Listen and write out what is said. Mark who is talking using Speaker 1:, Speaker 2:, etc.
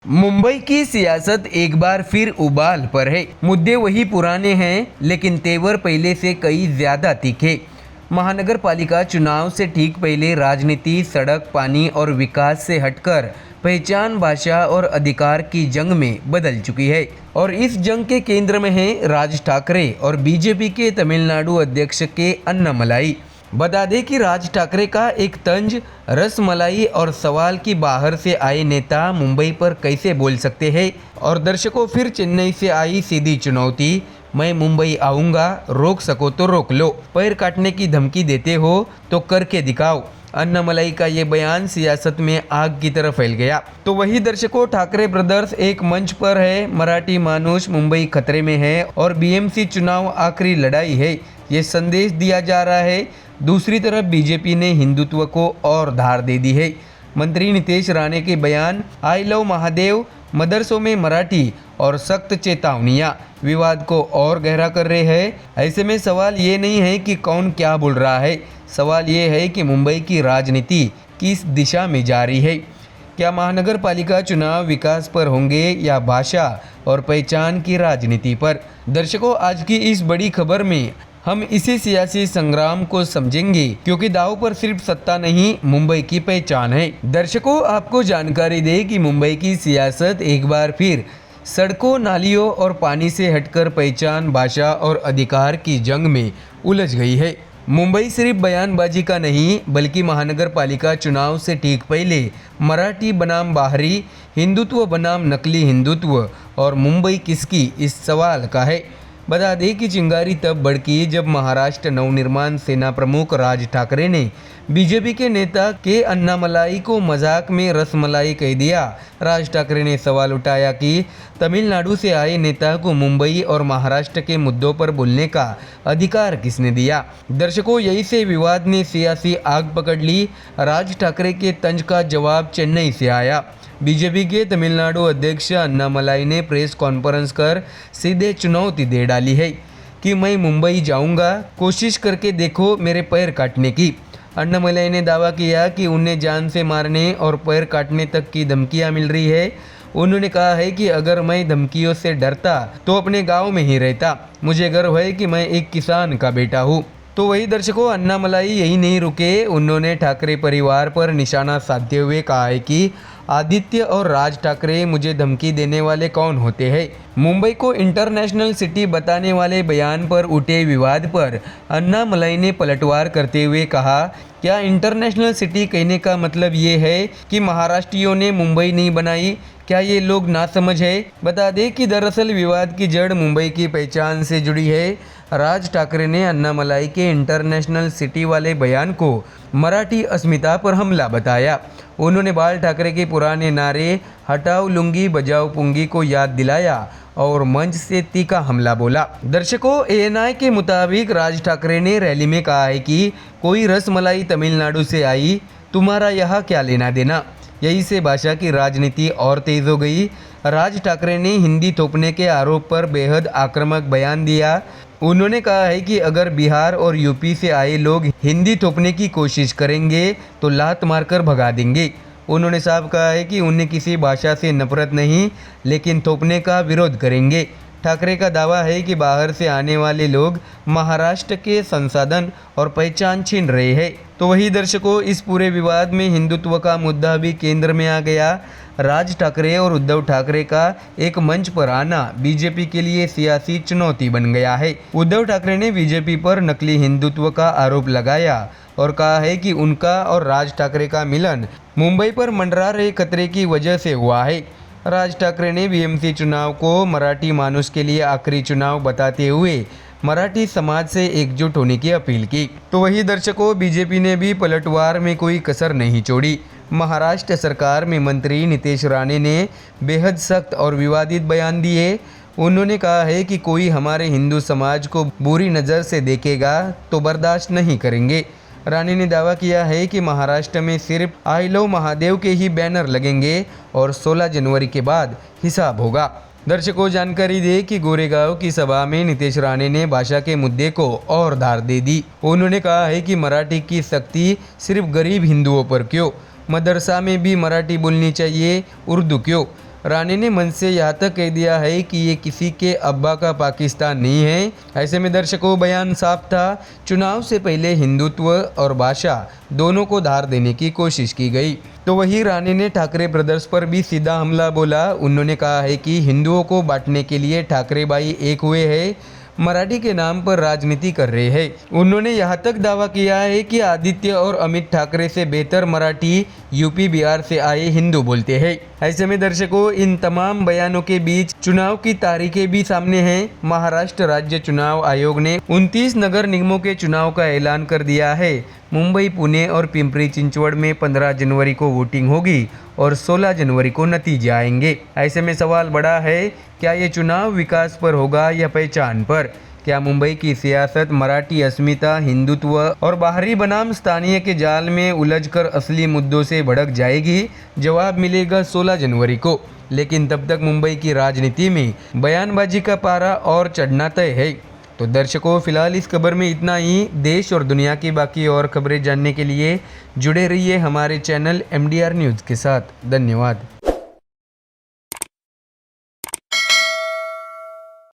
Speaker 1: मुंबई की सियासत एक बार फिर उबाल पर है। मुद्दे वही पुराने हैं, लेकिन तेवर पहले से कई ज्यादा तीखे। महानगर पालिका चुनाव से ठीक पहले राजनीति सड़क, पानी और विकास से हटकर पहचान, भाषा और अधिकार की जंग में बदल चुकी है। और इस जंग के केंद्र में है राज ठाकरे और बीजेपी के तमिलनाडु अध्यक्ष के अन्नामलाई। बता दें कि राज ठाकरे का एक तंज, रसमलाई और सवाल कि बाहर से आए नेता मुंबई पर कैसे बोल सकते हैं, और दर्शकों फिर चेन्नई से आई सीधी चुनौती, मैं मुंबई आऊंगा, रोक सको तो रोक लो, पैर काटने की धमकी देते हो तो करके दिखाओ। अन्नामलाई का ये बयान सियासत में आग की तरह फैल गया। तो वही दर्शकों, ठाकरे ब्रदर्स एक मंच पर है, मराठी मानुष मुंबई खतरे में है और बीएमसी चुनाव आखिरी लड़ाई है, ये संदेश दिया जा रहा है। दूसरी तरफ बीजेपी ने हिंदुत्व को और धार दे दी है। मंत्री नितेश राणे के बयान, आई लव महादेव, मदरसों में मराठी और सख्त चेतावनियां विवाद को और गहरा कर रहे हैं। ऐसे में सवाल ये नहीं है कि कौन क्या बोल रहा है, सवाल ये है कि मुंबई की राजनीति किस दिशा में जा रही है। क्या महानगर पालिका चुनाव विकास पर होंगे या भाषा और पहचान की राजनीति पर? दर्शकों, आज की इस बड़ी खबर में हम इसी सियासी संग्राम को समझेंगे, क्योंकि दाव पर सिर्फ सत्ता नहीं, मुंबई की पहचान है। दर्शकों, आपको जानकारी दे कि मुंबई की सियासत एक बार फिर सड़कों, नालियों और पानी से हटकर पहचान, भाषा और अधिकार की जंग में उलझ गई है। मुंबई सिर्फ बयानबाजी का नहीं, बल्कि महानगर पालिका चुनाव से ठीक पहले मराठी बनाम बाहरी, हिंदुत्व बनाम नकली हिंदुत्व और मुंबई किसकी, इस सवाल का है। बता दें कि चिंगारी तब भड़की जब महाराष्ट्र नवनिर्माण सेना प्रमुख राज ठाकरे ने बीजेपी के नेता के अन्नामलाई को मजाक में रसमलाई कह दिया। राज ठाकरे ने सवाल उठाया कि तमिलनाडु से आए नेता को मुंबई और महाराष्ट्र के मुद्दों पर बोलने का अधिकार किसने दिया। दर्शकों, यही से विवाद ने सियासी आग पकड़ ली। राज ठाकरे के तंज का जवाब चेन्नई से आया। बीजेपी के तमिलनाडु अध्यक्ष अन्नामलाई ने प्रेस कॉन्फ्रेंस कर सीधे चुनौती दे डाली है कि मैं मुंबई जाऊंगा, कोशिश करके देखो मेरे पैर काटने की। अन्नामलाई ने दावा किया कि उन्हें जान से मारने और पैर काटने तक की धमकियां मिल रही है। उन्होंने कहा है कि अगर मैं धमकियों से डरता तो अपने गांव में ही रहता, मुझे गर्व है कि मैं एक किसान का बेटा हूँ। तो वही दर्शकों, अन्नामलाई यही नहीं रुके, उन्होंने ठाकरे परिवार पर निशाना साधते हुए कहा है कि आदित्य और राज ठाकरे, मुझे धमकी देने वाले कौन होते हैं। मुंबई को इंटरनेशनल सिटी बताने वाले बयान पर उठे विवाद पर अन्नामलाई ने पलटवार करते हुए कहा, क्या इंटरनेशनल सिटी कहने का मतलब ये है कि महाराष्ट्रियों ने मुंबई नहीं बनाई? क्या ये लोग नासमझ है? बता दें कि दरअसल विवाद की जड़ मुंबई की पहचान से जुड़ी है। राज ठाकरे ने अन्नामलाई के इंटरनेशनल सिटी वाले बयान को मराठी अस्मिता पर हमला बताया। उन्होंने बाल ठाकरे के पुराने नारे हटाओ लुंगी बजाओ पुंगी को याद दिलाया और मंच से तीखा हमला बोला। दर्शकों, एएनआई के मुताबिक राज ठाकरे ने रैली में कहा है कि कोई रसमलाई तमिलनाडु से आई, तुम्हारा यहाँ क्या लेना देना। यही से भाषा की राजनीति और तेज हो गई। राज ठाकरे ने हिंदी थोपने के आरोप पर बेहद आक्रामक बयान दिया। उन्होंने कहा है कि अगर बिहार और यूपी से आए लोग हिंदी थोपने की कोशिश करेंगे तो लात मारकर भगा देंगे। उन्होंने साफ कहा है कि उन्हें किसी भाषा से नफरत नहीं, लेकिन थोपने का विरोध करेंगे। ठाकरे का दावा है कि बाहर से आने वाले लोग महाराष्ट्र के संसाधन और पहचान छीन रहे हैं। तो वही दर्शकों, इस पूरे विवाद में हिंदुत्व का मुद्दा भी केंद्र में आ गया। राज ठाकरे और उद्धव ठाकरे का एक मंच पर आना बीजेपी के लिए सियासी चुनौती बन गया है। उद्धव ठाकरे ने बीजेपी पर नकली हिंदुत्व का आरोप लगाया और कहा है कि उनका और राज ठाकरे का मिलन मुंबई पर मंडरा रहे खतरे की वजह से हुआ है। राज ठाकरे ने बीएमसी चुनाव को मराठी मानुष के लिए आखिरी चुनाव बताते हुए मराठी समाज से एकजुट होने की अपील की। तो वही दर्शकों, बीजेपी ने भी पलटवार में कोई कसर नहीं छोड़ी। महाराष्ट्र सरकार में मंत्री नितेश राणे ने बेहद सख्त और विवादित बयान दिए। उन्होंने कहा है कि कोई हमारे हिंदू समाज को बुरी नज़र से देखेगा तो बर्दाश्त नहीं करेंगे। राणे ने दावा किया है कि महाराष्ट्र में सिर्फ आई लव महादेव के ही बैनर लगेंगे और 16 जनवरी के बाद हिसाब होगा। दर्शकों, जानकारी दे कि गोरेगांव की सभा में नितेश राणे ने भाषा के मुद्दे को और धार दे दी। उन्होंने कहा है कि मराठी की सख्ती सिर्फ गरीब हिंदुओं पर क्यों, मदरसा में भी मराठी बोलनी चाहिए, उर्दू क्यों। राणे ने मन से यहाँ तक कह दिया है कि ये किसी के अब्बा का पाकिस्तान नहीं है। ऐसे में दर्शकों, बयान साफ था, चुनाव से पहले हिंदुत्व और भाषा दोनों को धार देने की कोशिश की गई। तो वही राणे ने ठाकरे ब्रदर्स पर भी सीधा हमला बोला। उन्होंने कहा है कि हिंदुओं को बांटने के लिए ठाकरे भाई एक हुए हैं, मराठी के नाम पर राजनीति कर रहे हैं। उन्होंने यहाँ तक दावा किया है कि आदित्य और अमित ठाकरे से बेहतर मराठी यूपी बिहार से आए हिंदू बोलते हैं। ऐसे में दर्शकों, इन तमाम बयानों के बीच चुनाव की तारीखें भी सामने हैं। महाराष्ट्र राज्य चुनाव आयोग ने 29 नगर निगमों के चुनाव का ऐलान कर दिया है। मुंबई, पुणे और पिंपरी चिंचवड़ में 15 जनवरी को वोटिंग होगी और 16 जनवरी को नतीजे आएंगे। ऐसे में सवाल बड़ा है, क्या ये चुनाव विकास पर होगा या पहचान पर? क्या मुंबई की सियासत मराठी अस्मिता, हिंदुत्व और बाहरी बनाम स्थानीय के जाल में उलझकर असली मुद्दों से भड़क जाएगी? जवाब मिलेगा 16 जनवरी को। लेकिन तब तक मुंबई की राजनीति में बयानबाजी का पारा और चढ़ना तय है। तो दर्शकों, फिलहाल इस खबर में इतना ही। देश और दुनिया की बाकी और खबरें जानने के लिए जुड़े रहिए हमारे चैनल MDR न्यूज़ के साथ। धन्यवाद।